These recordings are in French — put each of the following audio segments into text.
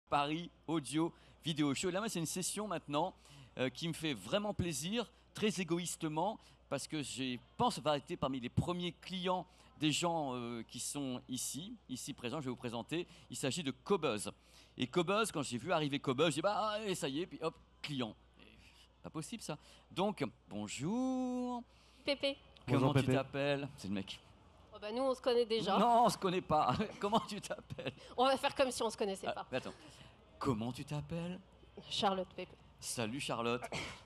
Paris Audio Vidéo Show. Là, c'est une session maintenant qui me fait vraiment plaisir, très égoïstement, parce que je pense avoir été parmi les premiers clients des gens qui sont ici présents. Je vais vous présenter. Il s'agit de Qobuz. Et Qobuz, quand j'ai vu arriver Qobuz, j'ai dit bah allez, ça y est, puis hop, client. Et, pas possible ça. Donc bonjour. Pépé. Comment tu t'appelles? C'est le mec. Oh bah nous on se connaît déjà. Non, on se connaît pas. Comment tu t'appelles? On va faire comme si on se connaissait pas. Attends. Comment tu t'appelles? Charlotte Pépé. Salut Charlotte.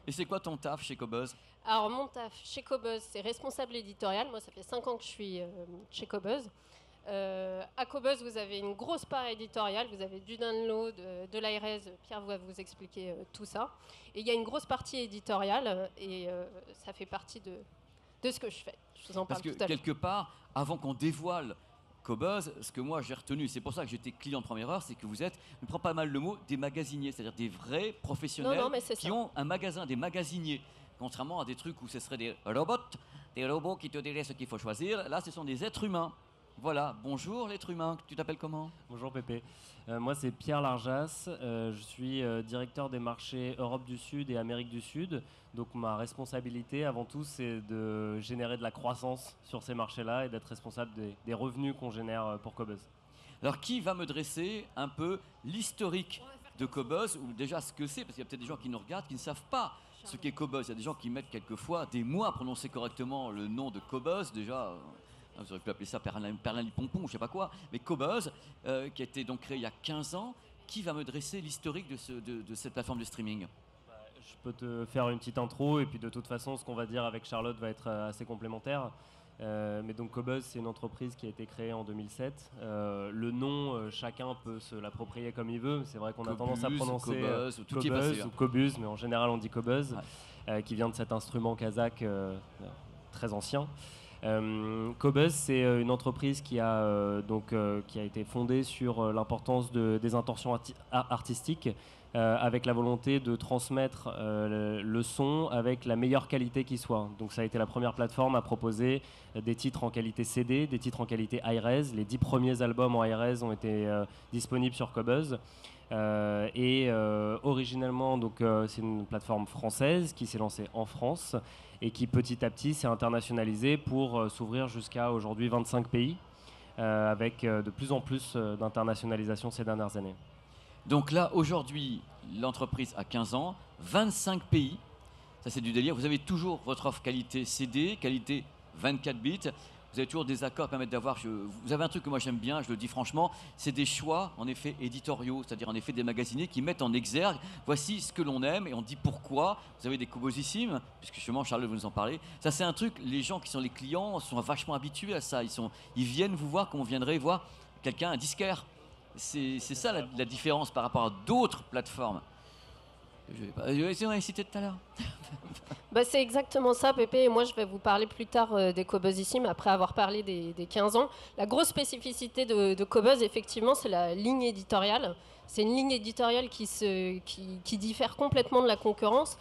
Et c'est quoi ton taf chez Qobuz? Alors mon taf chez Qobuz, c'est responsable éditorial. Moi ça fait 5 ans que je suis chez Qobuz. À Qobuz, vous avez une grosse part éditoriale, vous avez du download, de l'ARS, Pierre va vous expliquer tout ça. Et il y a une grosse partie éditoriale et ça fait partie de ce que je fais. Je vous en parle tout à l'heure. Parce que quelque part, avant qu'on dévoile Qobuz, ce que moi j'ai retenu, c'est pour ça que j'étais client de première heure, c'est que vous êtes, je prends pas mal le mot, des magasiniers, c'est-à-dire des vrais professionnels qui ont un magasin, des magasiniers. Contrairement à des trucs où ce seraient des robots qui te diraient ce qu'il faut choisir, là ce sont des êtres humains. Voilà, bonjour l'être humain, tu t'appelles comment? Bonjour Pépé, moi c'est Pierre Larjas, je suis directeur des marchés Europe du Sud et Amérique du Sud. Donc ma responsabilité avant tout c'est de générer de la croissance sur ces marchés-là et d'être responsable des revenus qu'on génère pour Qobuz. Alors qui va me dresser un peu l'historique de Qobuz, ou déjà ce que c'est, parce qu'il y a peut-être des gens qui nous regardent qui ne savent pas ce qu'est Qobuz. Il y a des gens qui mettent quelquefois des mois à prononcer correctement le nom de Qobuz, déjà... Vous auriez pu appeler ça Perlin-Pompon, je ne sais pas quoi. Mais Qobuz, qui a été donc créé il y a 15 ans, qui va me dresser l'historique de cette plateforme de streaming? Je peux te faire une petite intro et puis de toute façon, ce qu'on va dire avec Charlotte va être assez complémentaire. Mais donc Qobuz, c'est une entreprise qui a été créée en 2007. Le nom, chacun peut se l'approprier comme il veut. C'est vrai qu'on a tendance à prononcer Qobuz ou Qobuz, mais en général on dit Qobuz, qui vient de cet instrument kazakh très ancien. Qobuz, c'est une entreprise qui a été fondée sur l'importance des intentions artistiques, avec la volonté de transmettre le son avec la meilleure qualité qui soit. Donc ça a été la première plateforme à proposer des titres en qualité CD, des titres en qualité hi-res. Les 10 premiers albums en hi-res ont été disponibles sur Qobuz. Originellement, c'est une plateforme française qui s'est lancée en France et qui petit à petit s'est internationalisée pour s'ouvrir jusqu'à aujourd'hui 25 pays, avec de plus en plus d'internationalisation ces dernières années. Donc là, aujourd'hui, l'entreprise a 15 ans, 25 pays, ça c'est du délire. Vous avez toujours votre offre qualité CD, qualité 24 bits. Vous avez toujours des accords qui permettent d'avoir... Vous avez un truc que moi j'aime bien, je le dis franchement, c'est des choix en effet éditoriaux, c'est-à-dire en effet des magasiniers qui mettent en exergue, voici ce que l'on aime et on dit pourquoi. Vous avez des Qobuzissimes, puisque justement Charles vous nous en parler. Ça c'est un truc, les gens qui sont les clients sont vachement habitués à ça. Ils viennent vous voir comme on viendrait voir quelqu'un, un disquaire. C'est ça la différence par rapport à d'autres plateformes. Je vais essayer de citer tout à l'heure. Bah, c'est exactement ça, Pépé. Et moi, je vais vous parler plus tard des Qobuzissimes après avoir parlé des 15 ans. La grosse spécificité de Qobuz, effectivement, c'est la ligne éditoriale. C'est une ligne éditoriale qui diffère complètement de la concurrence.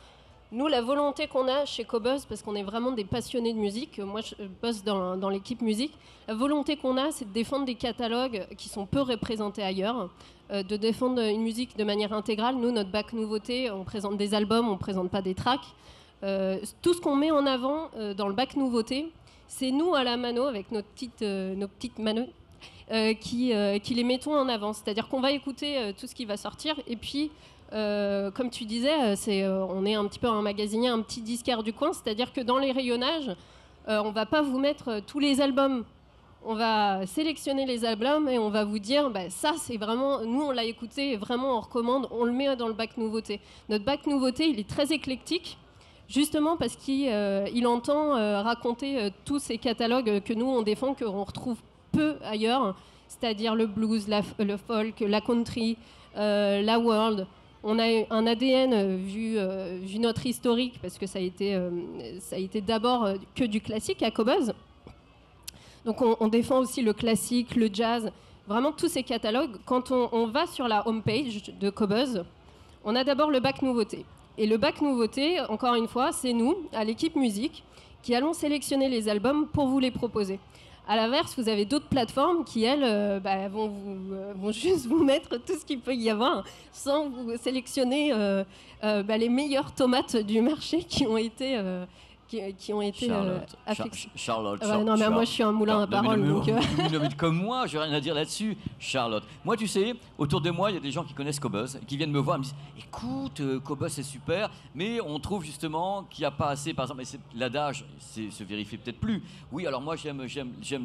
Nous, la volonté qu'on a chez Qobuz, parce qu'on est vraiment des passionnés de musique, moi je bosse dans l'équipe musique, la volonté qu'on a, c'est de défendre des catalogues qui sont peu représentés ailleurs, de défendre une musique de manière intégrale. Nous, notre bac nouveauté, on présente des albums, on ne présente pas des tracks. Tout ce qu'on met en avant dans le bac nouveauté, c'est nous à la mano, avec nos petites manos, qui les mettons en avant. C'est-à-dire qu'on va écouter tout ce qui va sortir, et puis... comme tu disais, on est un petit peu un magasinier, un petit disquaire du coin, c'est-à-dire que dans les rayonnages, on va pas vous mettre tous les albums. On va sélectionner les albums et on va vous dire, ça c'est vraiment, nous on l'a écouté et vraiment on recommande, on le met dans le bac nouveauté. Notre bac nouveauté, il est très éclectique, justement parce qu'il entend raconter tous ces catalogues que nous on défend, qu'on retrouve peu ailleurs, c'est-à-dire le blues, le folk, la country, la world. On a un ADN vu notre historique, parce que ça a été d'abord que du classique à Qobuz. Donc on défend aussi le classique, le jazz, vraiment tous ces catalogues. Quand on va sur la homepage de Qobuz, on a d'abord le bac nouveauté. Et le bac nouveauté, encore une fois, c'est nous, à l'équipe musique, qui allons sélectionner les albums pour vous les proposer. À l'inverse, vous avez d'autres plateformes qui, elles, vont juste vous mettre tout ce qu'il peut y avoir sans vous sélectionner les meilleures tomates du marché qui ont été affectées. Charlotte. Non, mais moi, je suis un moulin à paroles. Comme moi, j'ai rien à dire là-dessus, Charlotte. Moi, tu sais, autour de moi, il y a des gens qui connaissent Qobuz, qui viennent me voir et me disent écoute, Qobuz, c'est super, mais on trouve justement qu'il n'y a pas assez, par exemple, l'adage se vérifie peut-être plus. Oui, alors moi, j'aime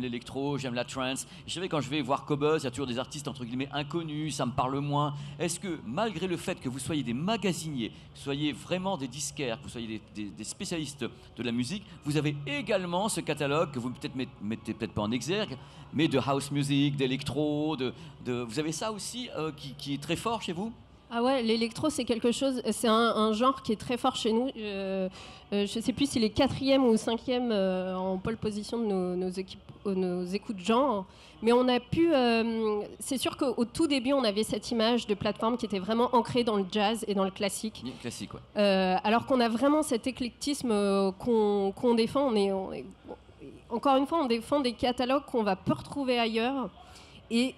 l'électro, j'aime la trance. Je savais, quand je vais voir Qobuz, il y a toujours des artistes entre guillemets inconnus, ça me parle moins. Est-ce que, malgré le fait que vous soyez des magasiniers, que vous soyez vraiment des disquaires, que vous soyez des spécialistes de la musique, vous avez également ce catalogue que vous peut-être mettez peut-être pas en exergue, mais de house music, d'électro, vous avez ça aussi qui est très fort chez vous? Ah ouais, l'électro, c'est quelque chose, c'est un genre qui est très fort chez nous. Je ne sais plus s'il est 4e ou 5e en pole position de nos écoutes genre. Mais on a pu... c'est sûr qu'au tout début, on avait cette image de plateforme qui était vraiment ancrée dans le jazz et dans le classique. Classique, ouais. Alors qu'on a vraiment cet éclectisme qu'on défend. Encore une fois, on défend des catalogues qu'on va peu retrouver ailleurs. Et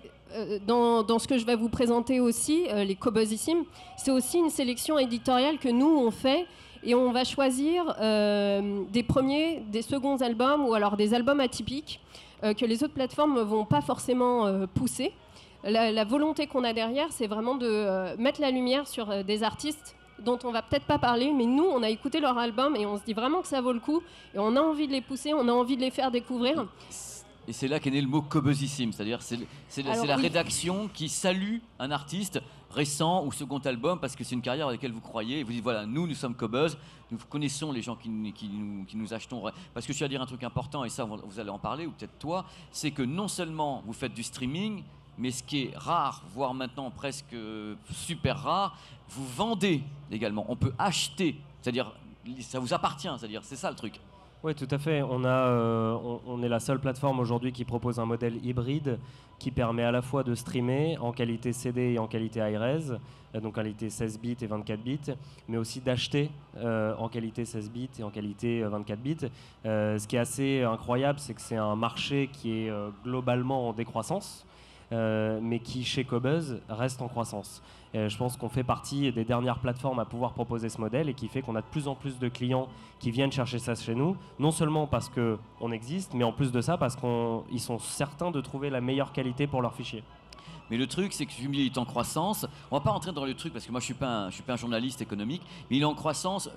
dans ce que je vais vous présenter aussi, les Qobuzissimes, c'est aussi une sélection éditoriale que nous, on fait. Et on va choisir des premiers, des seconds albums ou alors des albums atypiques que les autres plateformes ne vont pas forcément pousser. La volonté qu'on a derrière, c'est vraiment de mettre la lumière sur des artistes dont on va peut-être pas parler, mais nous, on a écouté leur album et on se dit vraiment que ça vaut le coup. Et on a envie de les pousser, on a envie de les faire découvrir. Et c'est là qu'est né le mot Qobuzissime, c'est-à-dire c'est la rédaction qui salue un artiste récent ou second album parce que c'est une carrière à laquelle vous croyez et vous dites voilà, nous sommes Qobuz, nous connaissons les gens qui nous achetons. Parce que je tiens à dire un truc important, et ça vous allez en parler, ou peut-être toi, c'est que non seulement vous faites du streaming, mais ce qui est rare, voire maintenant presque super rare, vous vendez également. On peut acheter, c'est-à-dire ça vous appartient, c'est-à-dire c'est ça le truc. Oui, tout à fait. On est la seule plateforme aujourd'hui qui propose un modèle hybride qui permet à la fois de streamer en qualité CD et en qualité high-res, donc qualité 16 bits et 24 bits, mais aussi d'acheter en qualité 16 bits et en qualité 24 bits. Ce qui est assez incroyable, c'est que c'est un marché qui est globalement en décroissance, mais qui, chez Qobuz, reste en croissance. Je pense qu'on fait partie des dernières plateformes à pouvoir proposer ce modèle et qui fait qu'on a de plus en plus de clients qui viennent chercher ça chez nous, non seulement parce qu'on existe, mais en plus de ça, parce qu'ils sont certains de trouver la meilleure qualité pour leurs fichiers. Mais le truc, c'est que Jumili est en croissance. On va pas rentrer dans le truc parce que moi, je suis pas un journaliste économique, mais il est en croissance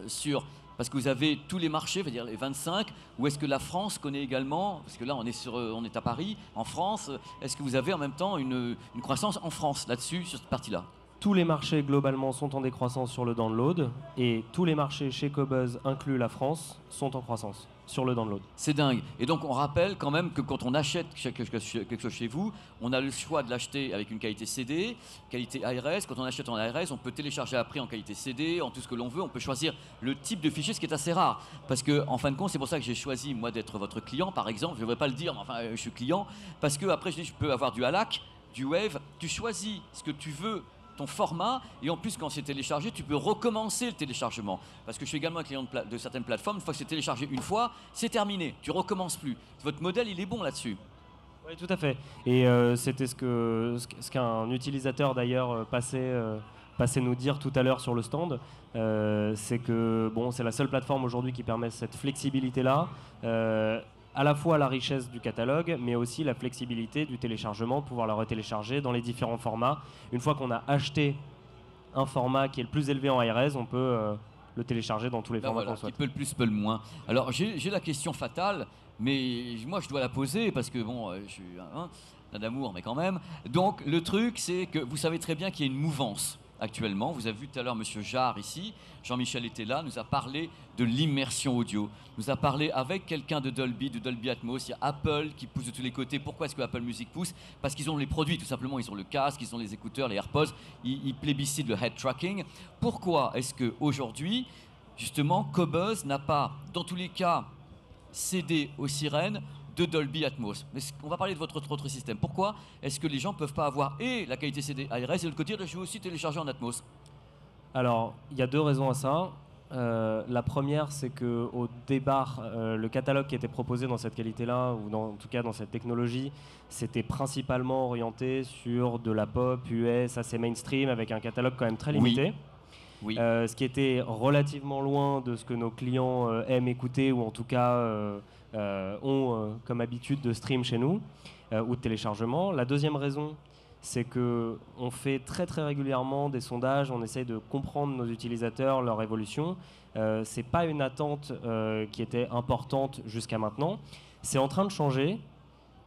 parce que vous avez tous les marchés, on va dire les 25, ou est-ce que la France connaît également, parce que là on est à Paris, en France, est-ce que vous avez en même temps une croissance en France là-dessus, sur cette partie-là? Tous les marchés globalement sont en décroissance sur le download et tous les marchés chez Qobuz, inclus la France, sont en croissance sur le download. C'est dingue. Et donc on rappelle quand même que quand on achète quelque chose chez vous, on a le choix de l'acheter avec une qualité CD, qualité high-res. Quand on achète en high-res, on peut télécharger après en qualité CD, en tout ce que l'on veut. On peut choisir le type de fichier, ce qui est assez rare. Parce que en fin de compte, c'est pour ça que j'ai choisi moi d'être votre client, par exemple. Je ne devrais pas le dire, mais enfin je suis client. Parce que après je peux avoir du ALAC, du Wave. Tu choisis ce que tu veux, ton format, et en plus quand c'est téléchargé tu peux recommencer le téléchargement, parce que je suis également un client de certaines plateformes. Une fois que c'est téléchargé une fois, c'est terminé, tu recommences plus. Votre modèle il est bon là-dessus. Oui, tout à fait, et c'était ce qu'un utilisateur d'ailleurs passait nous dire tout à l'heure sur le stand. C'est que bon, c'est la seule plateforme aujourd'hui qui permet cette flexibilité là, à la fois la richesse du catalogue, mais aussi la flexibilité du téléchargement, pouvoir la retélécharger dans les différents formats. Une fois qu'on a acheté un format qui est le plus élevé en high-res, on peut le télécharger dans tous les formats qu'on souhaite. Qui peut le plus, peut le moins. Alors j'ai la question fatale, mais moi je dois la poser parce que bon, je suis un d'amour, mais quand même. Donc le truc, c'est que vous savez très bien qu'il y a une mouvance actuellement. Vous avez vu tout à l'heure Monsieur Jarre ici, Jean-Michel était là, nous a parlé de l'immersion audio. Nous a parlé avec quelqu'un de Dolby Atmos. Il y a Apple qui pousse de tous les côtés. Pourquoi est-ce que Apple Music pousse? Parce qu'ils ont les produits, tout simplement. Ils ont le casque, ils ont les écouteurs, les AirPods. Ils plébiscitent le head tracking. Pourquoi est-ce qu'aujourd'hui, justement, Qobuz n'a pas, dans tous les cas, cédé aux sirènes de Dolby Atmos? Mais on va parler de votre autre système. Pourquoi est-ce que les gens ne peuvent pas avoir et la qualité CD high-res et de l'autre côté, je veux aussi télécharger en Atmos? Alors, il y a deux raisons à ça. La première, c'est qu'au départ, le catalogue qui était proposé dans cette qualité-là, ou en tout cas dans cette technologie, c'était principalement orienté sur de la pop, US, assez mainstream, avec un catalogue quand même très limité. Oui. Ce qui était relativement loin de ce que nos clients aiment écouter, ou en tout cas ont comme habitude de stream chez nous, ou de téléchargement. La deuxième raison, c'est qu'on fait très très régulièrement des sondages, on essaye de comprendre nos utilisateurs, leur évolution. C'est pas une attente qui était importante jusqu'à maintenant. C'est en train de changer,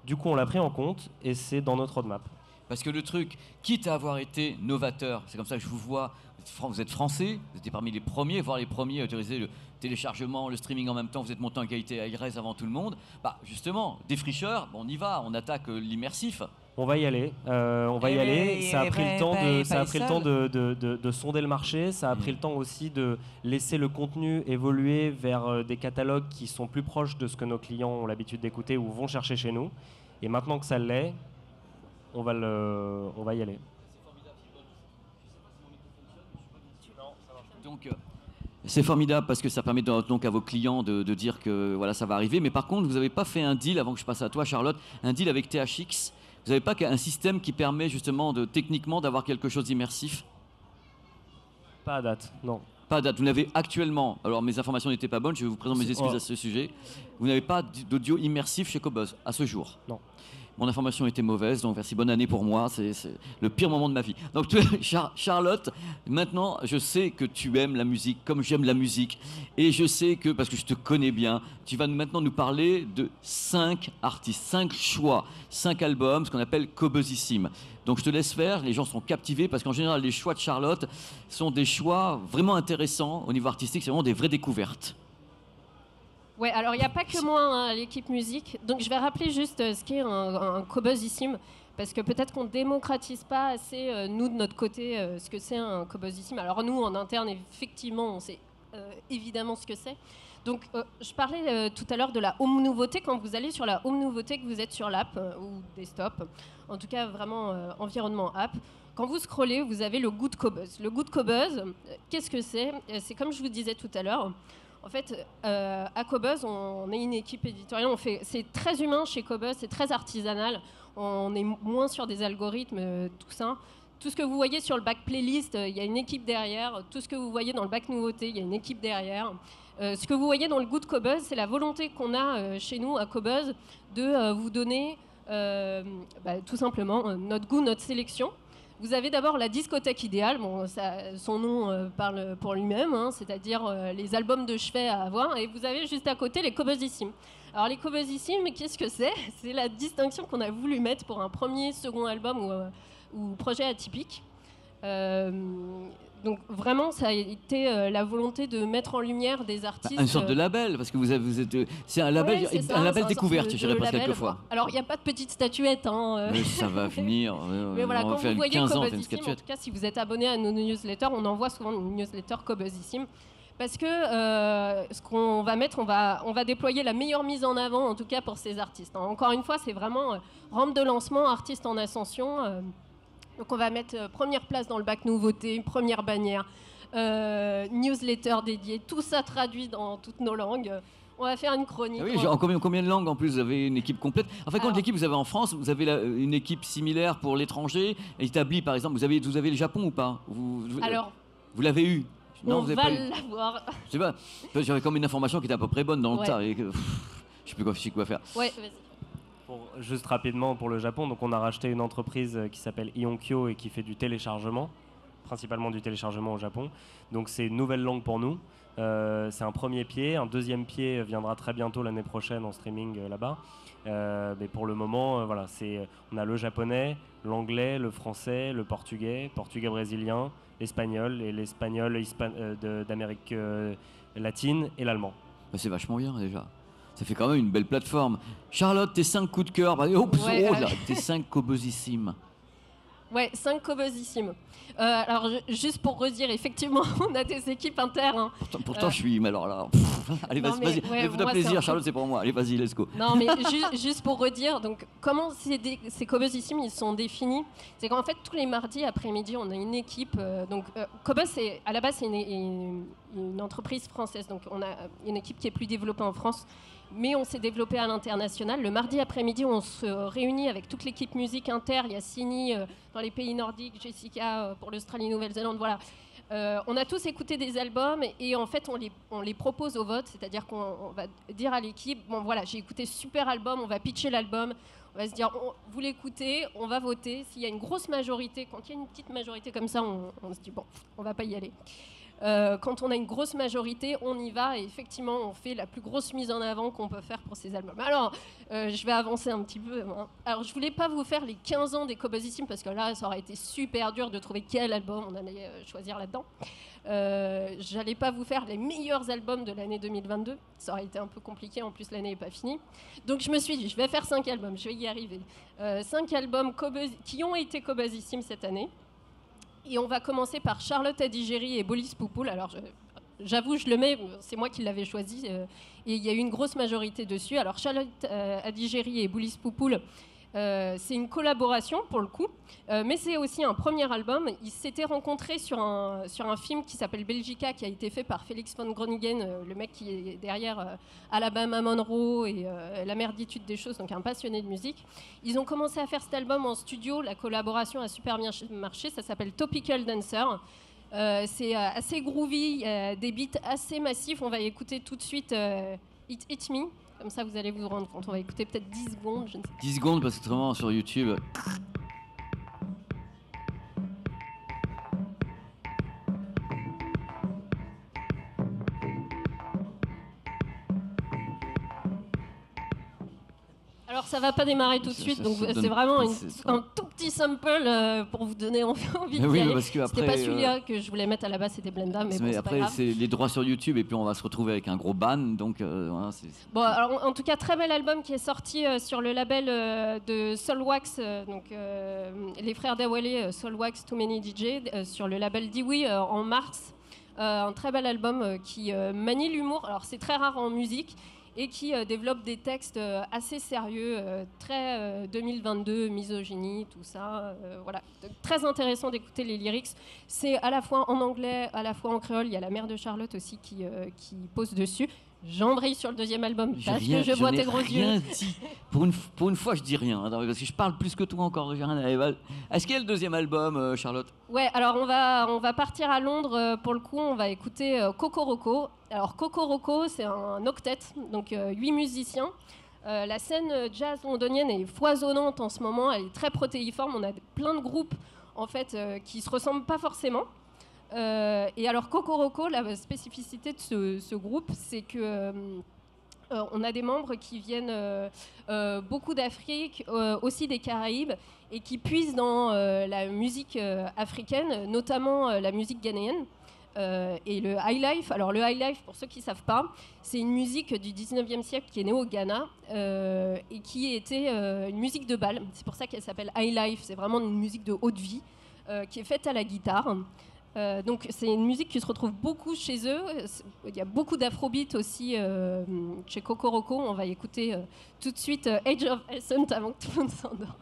du coup on l'a pris en compte et c'est dans notre roadmap. Parce que le truc, quitte à avoir été novateur, c'est comme ça que je vous vois, vous êtes français, vous étiez parmi les premiers, voire les premiers à autoriser le téléchargement, le streaming en même temps, vous êtes monté en qualité ARS avant tout le monde. Bah justement, défricheur, on y va, on attaque l'immersif. On va y aller, Ça a pris le temps de sonder le marché, ça a pris le temps aussi de laisser le contenu évoluer vers des catalogues qui sont plus proches de ce que nos clients ont l'habitude d'écouter ou vont chercher chez nous. Et maintenant que ça l'est, on va y aller. Donc, c'est formidable parce que ça permet donc à vos clients de dire que voilà, ça va arriver. Mais par contre, vous n'avez pas fait un deal, avant que je passe à toi, Charlotte, un deal avec THX. Vous n'avez pas un système qui permet justement techniquement d'avoir quelque chose d'immersif? Pas à date, non. Pas à date. Vous n'avez actuellement, alors mes informations n'étaient pas bonnes, je vous présente mes excuses à ce sujet. Vous n'avez pas d'audio immersif chez Qobuz à ce jour? Non. Mon information était mauvaise, donc merci, bonne année pour moi, c'est le pire moment de ma vie. Donc Charlotte, maintenant je sais que tu aimes la musique comme j'aime la musique, et je sais que, parce que je te connais bien, tu vas maintenant nous parler de 5 artistes, 5 choix, 5 albums, ce qu'on appelle Qobuzissime. Donc je te laisse faire, les gens seront captivés, parce qu'en général les choix de Charlotte sont des choix vraiment intéressants au niveau artistique, c'est vraiment des vraies découvertes. Ouais, alors il n'y a pas que moi à l'équipe musique. Donc je vais rappeler juste ce qu'est un Qobuzissime, parce que peut-être qu'on ne démocratise pas assez, nous de notre côté, ce que c'est un Qobuzissime. Alors nous, en interne, effectivement, on sait évidemment ce que c'est. Donc je parlais tout à l'heure de la home nouveauté. Quand vous allez sur la home nouveauté, que vous êtes sur l'app ou desktop, en tout cas vraiment environnement app, quand vous scrollez, vous avez le goût de Qobuz. Le goût de Qobuz, qu'est-ce que c'est? C'est comme je vous disais tout à l'heure. En fait, à Qobuz, on est une équipe éditoriale. C'est très humain chez Qobuz, c'est très artisanal. On est moins sur des algorithmes, tout ça. Tout ce que vous voyez sur le bac playlist, il y a une équipe derrière. Tout ce que vous voyez dans le bac nouveauté, il y a une équipe derrière. Ce que vous voyez dans le goût de Qobuz, c'est la volonté qu'on a chez nous à Qobuz de vous donner tout simplement notre goût, notre sélection. Vous avez d'abord la discothèque idéale, son nom parle pour lui-même, hein, c'est-à-dire les albums de chevet à avoir, et vous avez juste à côté les Qobuzissimes. Alors les Qobuzissimes, qu'est-ce que c'est? C'est la distinction qu'on a voulu mettre pour un premier, second album ou projet atypique. Donc vraiment, ça a été la volonté de mettre en lumière des artistes. Une sorte de label, parce que c'est un label, ouais, un label découverte, je dirais presque quelquefois. Alors il n'y a pas de petite statuette. Hein, Mais ça va venir. Mais voilà, quand vous voyez Qobuzissime, en en tout cas, si vous êtes abonné à nos newsletters, on envoie souvent une newsletter Qobuzissime. Parce que ce qu'on va mettre, on va déployer la meilleure mise en avant, en tout cas pour ces artistes. Encore une fois, c'est vraiment rampe de lancement, artiste en ascension. Donc on va mettre première place dans le bac nouveauté, première bannière, newsletter dédiée, tout ça traduit dans toutes nos langues. On va faire une chronique. Ah oui, en combien de langues en plus vous avez une équipe complète? En fait, quand l'équipe vous avez en France, vous avez une équipe similaire pour l'étranger, établie par exemple, vous avez le Japon ou pas? Alors, vous l'avez eu? Non, on va l'avoir. Je sais pas, j'avais comme une information qui était à peu près bonne dans le tas. Et je sais plus quoi faire. Ouais, vas-y. Juste rapidement pour le Japon, donc on a racheté une entreprise qui s'appelle Ionkyo et qui fait du téléchargement, principalement du téléchargement au Japon. Donc c'est une nouvelle langue pour nous. C'est un premier pied. Un deuxième pied viendra très bientôt l'année prochaine en streaming là-bas. Mais pour le moment, voilà, on a le japonais, l'anglais, le français, le portugais brésilien, l'espagnol et l'espagnol d'Amérique latine et l'allemand. Bah, c'est vachement bien déjà. Ça fait quand même une belle plateforme. Charlotte, tes 5 coups de cœur. Tes 5 Qobuzissimes. Ouais, 5 Qobuzissimes. Alors, juste pour redire, effectivement, on a des équipes internes. Hein. Pourtant je suis... Mais alors là... Allez, Non, vas-y, mais, ouais, fais-toi moi, c'est plaisir, un Charlotte, c'est pour moi. Allez, vas-y, let's go. Non, mais juste pour redire, donc comment ces Cobuzissime ils sont définis, c'est qu'en fait tous les mardis après-midi, on a une équipe. Cobuzz, à la base, c'est une entreprise française, donc on a une équipe qui est plus développée en France, mais on s'est développé à l'international. Le mardi après-midi, on se réunit avec toute l'équipe musique inter. Il y a Sini dans les pays nordiques, Jessica pour l'Australie-Nouvelle-Zélande, voilà. On a tous écouté des albums et en fait on les propose au vote, c'est-à-dire qu'on va dire à l'équipe, bon voilà, j'ai écouté super album, on va pitcher l'album, on va se dire, vous l'écoutez, on va voter, s'il y a une grosse majorité, quand il y a une petite majorité comme ça, on se dit bon, on va pas y aller. Quand on a une grosse majorité, on y va et effectivement on fait la plus grosse mise en avant qu'on peut faire pour ces albums. Alors, je vais avancer un petit peu. Hein. Alors, je voulais pas vous faire les 15 ans des Cobuzissime parce que là, ça aurait été super dur de trouver quel album on allait choisir là-dedans. J'allais pas vous faire les meilleurs albums de l'année 2022. Ça aurait été un peu compliqué, en plus l'année n'est pas finie. Donc je me suis dit, je vais faire 5 albums, je vais y arriver. 5 albums qui ont été Cobuzissime cette année. Et on va commencer par Charlotte Adigéry et Bolis Poupoul. Alors, j'avoue, je le mets, c'est moi qui l'avais choisi. Et il y a eu une grosse majorité dessus. Alors, Charlotte Adigéry et Bolis Poupoul, c'est une collaboration pour le coup. Mais c'est aussi un premier album. Ils s'étaient rencontrés sur un film qui s'appelle Belgica, qui a été fait par Félix von Groningen, le mec qui est derrière Alabama Monroe et La merditude des choses, donc un passionné de musique. Ils ont commencé à faire cet album en studio. La collaboration a super bien marché. Ça s'appelle Topical Dancer. C'est assez groovy, des beats assez massifs. On va écouter tout de suite Hit Me. Comme ça, vous allez vous rendre compte. On va écouter peut-être 10 secondes. Je ne sais pas. 10 secondes, parce que c'est vraiment sur YouTube. Alors ça va pas démarrer tout de suite, donc c'est vraiment un tout petit sample pour vous donner envie de oui, y aller. parce que c'était après, pas celui-là que je voulais mettre à la base, c'était Blenda, mais bon, c'est après pas grave. c'est les droits sur YouTube et puis on va se retrouver avec un gros ban, donc voilà, Bon, alors en tout cas, très bel album qui est sorti sur le label de Soulwax, donc les frères Dawale, Soulwax Too Many DJ, sur le label Dewey en mars. Un très bel album qui manie l'humour. Alors c'est très rare en musique. Et qui développe des textes assez sérieux, très 2022, misogynie, tout ça. Voilà. Très intéressant d'écouter les lyrics. C'est à la fois en anglais, à la fois en créole. Il y a la mère de Charlotte aussi qui pose dessus. J'embraye sur le deuxième album parce que je vois tes gros yeux. Dit. Pour une fois, je dis rien, parce que je parle plus que toi encore. J'ai rien à... Est-ce qu'il y a le deuxième album, Charlotte ? Ouais, alors on va partir à Londres. Pour le coup, on va écouter Cocoroco. Alors Cocoroco, c'est un octet, donc 8 musiciens. La scène jazz londonienne est foisonnante en ce moment. Elle est très protéiforme. On a plein de groupes en fait qui se ressemblent pas forcément. Et alors Cocoroco, la spécificité de ce groupe, c'est que on a des membres qui viennent beaucoup d'Afrique, aussi des Caraïbes, et qui puisent dans la musique africaine, notamment la musique ghanéenne. Et le high life, alors le high life, pour ceux qui ne savent pas, c'est une musique du 19e siècle qui est née au Ghana et qui était une musique de bal. C'est pour ça qu'elle s'appelle high life, c'est vraiment une musique de haute vie qui est faite à la guitare. Donc c'est une musique qui se retrouve beaucoup chez eux. Il y a beaucoup d'afrobeat aussi chez Cocoroco. On va écouter tout de suite Age of Ascent avant que tout le monde s'endort.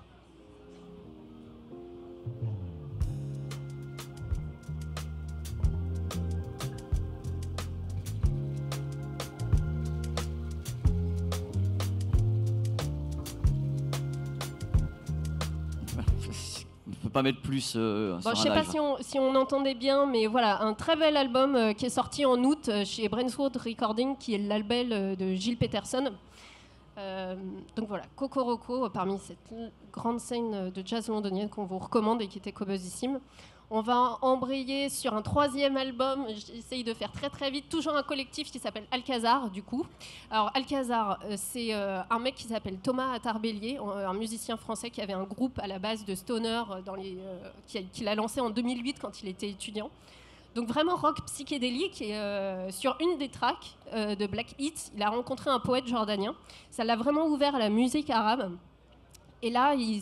Pas mettre plus bon, sur je sais un pas live. si on entendait bien, mais voilà, un très bel album qui est sorti en août chez Brainsworth Recording, qui est le label de Gilles Peterson. Donc voilà, Cocoroco, parmi cette grande scène de jazz londonienne qu'on vous recommande et qui était Cobuzissime. On va embrayer sur un troisième album, j'essaye de faire très très vite, toujours un collectif qui s'appelle Alcazar du coup. Alors Alcazar, c'est un mec qui s'appelle Thomas Attard-Bélier, un musicien français qui avait un groupe à la base de stoner qu'il a lancé en 2008 quand il était étudiant. Donc vraiment rock psychédélique et sur une des tracks de Black Hits, il a rencontré un poète jordanien. Ça l'a vraiment ouvert à la musique arabe. Et là, il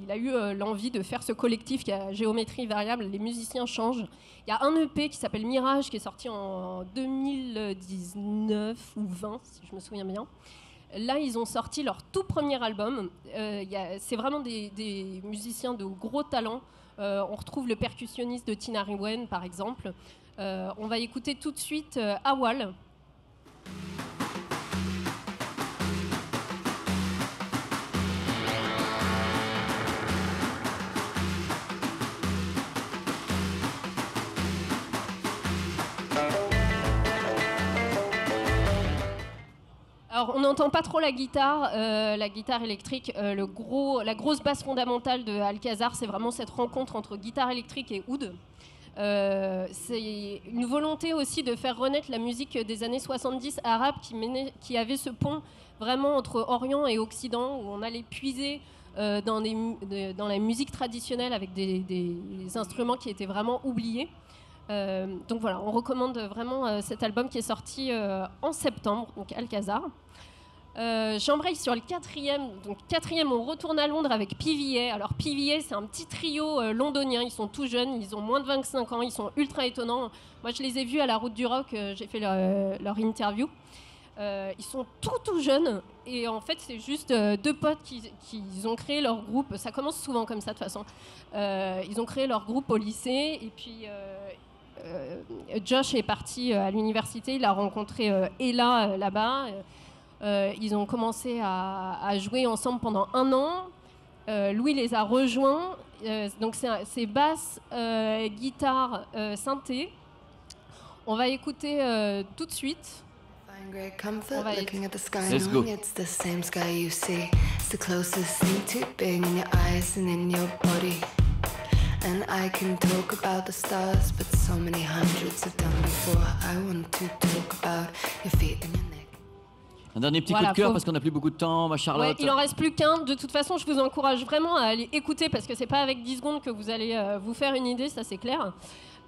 a eu l'envie de faire ce collectif qui a géométrie variable, les musiciens changent. Il y a un EP qui s'appelle Mirage qui est sorti en 2019 ou 20, si je me souviens bien. Là, ils ont sorti leur tout premier album. C'est vraiment des musiciens de gros talent. On retrouve le percussionniste de Tinari Wen, par exemple. On va écouter tout de suite Awal. Alors, on n'entend pas trop la guitare électrique. La grosse basse fondamentale de Alcazar, c'est vraiment cette rencontre entre guitare électrique et oud. C'est une volonté aussi de faire renaître la musique des années 70 arabe qui avait ce pont vraiment entre Orient et Occident, où on allait puiser dans la musique traditionnelle avec des instruments qui étaient vraiment oubliés. Donc voilà, on recommande vraiment cet album qui est sorti en septembre, donc Alcazar. J'embraye sur le quatrième. Donc quatrième, on retourne à Londres avec PVA. Alors PVA, c'est un petit trio londonien. Ils sont tout jeunes, ils ont moins de 25 ans, ils sont ultra étonnants. Moi, je les ai vus à la Route du Rock, j'ai fait leur interview. Ils sont tout jeunes et en fait, c'est juste deux potes qui ont créé leur groupe. Ça commence souvent comme ça de toute façon. Ils ont créé leur groupe au lycée et puis Josh est parti à l'université. Il a rencontré Ella là-bas. Ils ont commencé à jouer ensemble pendant 1 an. Louis les a rejoints. Donc c'est basse, guitare, synthé. On va écouter tout de suite. Let's go. It's the same sky you see. It's the closest thing to being in your eyes and in your body. And I can talk about the stars, but so many hundreds have done before. I want to talk about your feet and your neck. Un dernier petit coup de cœur parce qu'on n'a plus beaucoup de temps, ma Charlotte. Ouais, il en reste plus qu'un. De toute façon, je vous encourage vraiment à aller écouter parce que c'est pas avec 10 secondes que vous allez vous faire une idée, ça c'est clair.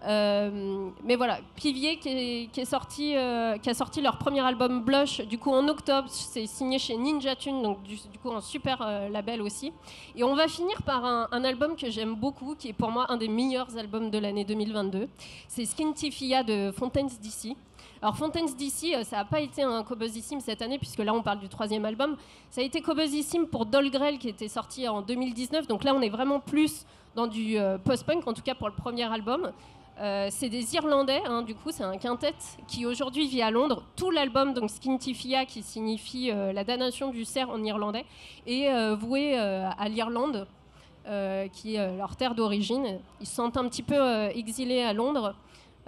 Mais voilà, Pivier qui a sorti leur premier album Blush du coup en octobre, c'est signé chez Ninja Tune, donc du coup un super label aussi. Et on va finir par un album que j'aime beaucoup, qui est pour moi un des meilleurs albums de l'année 2022. C'est Skintifia de Fontaines DC. Alors Fontaines DC, ça n'a pas été un cobuzzissime cette année, puisque là on parle du 3e album. Ça a été cobuzzissime pour Dolgrel qui était sorti en 2019, donc là on est vraiment plus dans du post-punk, en tout cas pour le premier album. C'est des Irlandais, hein, du coup c'est un quintet qui aujourd'hui vit à Londres. Tout l'album, donc Skintifia, qui signifie la damnation du cerf en irlandais, est voué à l'Irlande, qui est leur terre d'origine. Ils se sentent un petit peu exilés à Londres.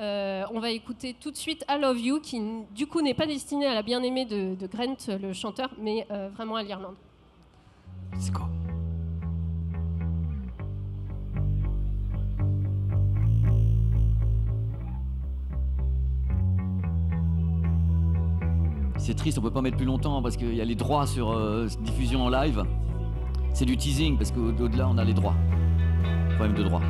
On va écouter tout de suite I Love You, qui du coup n'est pas destiné à la bien-aimée de Grant, le chanteur, mais vraiment à l'Irlande. Let's go. C'est triste, on peut pas mettre plus longtemps parce qu'il y a les droits sur diffusion en live. C'est du teasing parce qu'au-delà on a les droits. Problème de droit.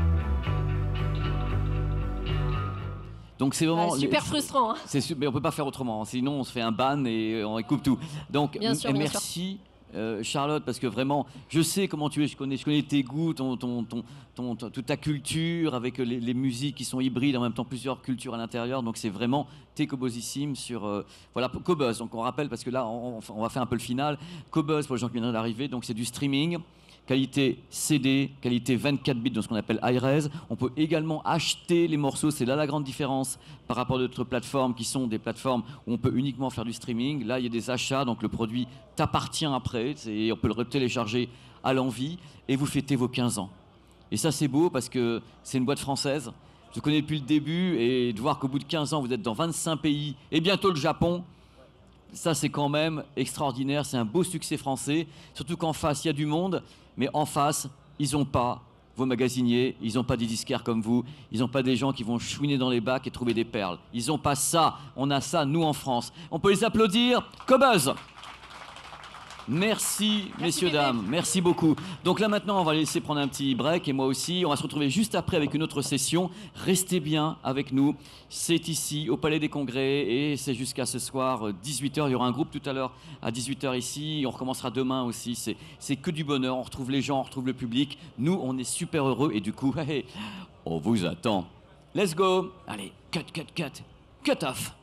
Donc c'est vraiment super frustrant. Hein. Mais on peut pas faire autrement, sinon on se fait un ban et on coupe tout. Donc bien sûr, merci Charlotte, parce que vraiment je sais comment tu es, je connais tes goûts, toute ta culture avec les musiques qui sont hybrides, en même temps plusieurs cultures à l'intérieur. Donc c'est vraiment t'es cobuzzissime sur voilà Cobuzz. Donc on rappelle parce que là on va faire un peu le final. Cobuzz pour les gens qui viennent d'arriver, donc c'est du streaming. Qualité CD, qualité 24 bits dans ce qu'on appelle iRes. On peut également acheter les morceaux, c'est là la grande différence par rapport à d'autres plateformes qui sont des plateformes où on peut uniquement faire du streaming. Là, il y a des achats, donc le produit t'appartient après, on peut le télécharger à l'envie et vous fêtez vos 15 ans. Et ça, c'est beau parce que c'est une boîte française. Je vous connais depuis le début et de voir qu'au bout de 15 ans, vous êtes dans 25 pays et bientôt le Japon. Ça, c'est quand même extraordinaire, c'est un beau succès français, surtout qu'en face, il y a du monde, mais en face, ils n'ont pas vos magasiniers, ils n'ont pas des disquaires comme vous, ils n'ont pas des gens qui vont chouiner dans les bacs et trouver des perles. Ils n'ont pas ça, on a ça, nous, en France. On peut les applaudir, Cobuzz. Merci, messieurs, dames. Merci beaucoup. Donc là, maintenant, on va laisser prendre un petit break et moi aussi. On va se retrouver juste après avec une autre session. Restez bien avec nous. C'est ici, au Palais des Congrès et c'est jusqu'à ce soir, 18h. Il y aura un groupe tout à l'heure à 18h ici. On recommencera demain aussi. C'est que du bonheur. On retrouve les gens, on retrouve le public. Nous, on est super heureux et du coup, on vous attend. Let's go. Allez, cut, cut, cut. Cut off.